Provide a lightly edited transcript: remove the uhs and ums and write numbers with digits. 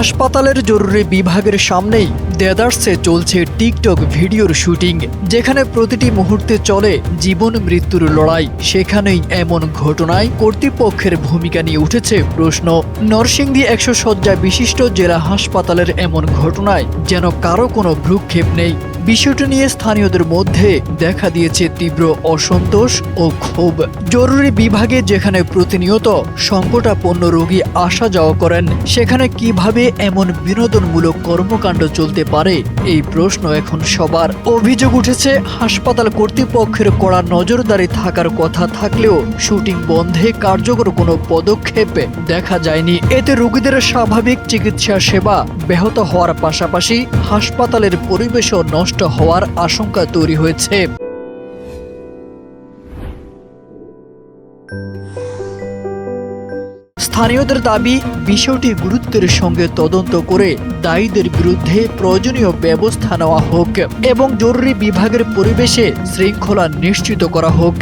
হাসপাতালের জরুরি বিভাগের সামনেই দেদারসে চলছে টিকটক ভিডিওর শুটিং, যেখানে প্রতিটি মুহূর্তে চলে জীবন মৃত্যুর লড়াই। সেখানেই এমন ঘটনায় কর্তৃপক্ষের ভূমিকা নিয়ে উঠেছে প্রশ্ন। নরসিংদী 100 শয্যা বিশিষ্ট জেলা হাসপাতালের এমন ঘটনায় যেন কারো কোনো ভ্রুক্ষেপ নেই। বিষয়টি নিয়ে স্থানীয়দের মধ্যে দেখা দিয়েছে তীব্র অসন্তোষ ও ক্ষোভ। জরুরি বিভাগে যেখানে প্রতিনিয়ত সংকটাপন্ন রোগী আসা যাওয়া করেন, সেখানে কিভাবে এমন বিনোদনমূলক কর্মকাণ্ড চলতে পারে, এই প্রশ্ন এখন সবার। অভিযোগ উঠেছে হাসপাতাল কর্তৃপক্ষের কড়া নজরদারি থাকার কথা থাকলেও শুটিং বন্ধে কার্যকর কোনো পদক্ষেপ দেখা যায়নি। এতে রোগীদের স্বাভাবিক চিকিৎসা সেবা ব্যাহত হওয়ার পাশাপাশি হাসপাতালের পরিবেশও নষ্ট হওয়ার আশঙ্কা তৈরি হয়েছে। স্থানীয়দের দাবি, বিষয়টি গুরুত্বের সঙ্গে তদন্ত করে দায়ীদের বিরুদ্ধে প্রয়োজনীয় ব্যবস্থা নেওয়া হোক এবং জরুরি বিভাগের পরিবেশে শৃঙ্খলা নিশ্চিত করা হোক।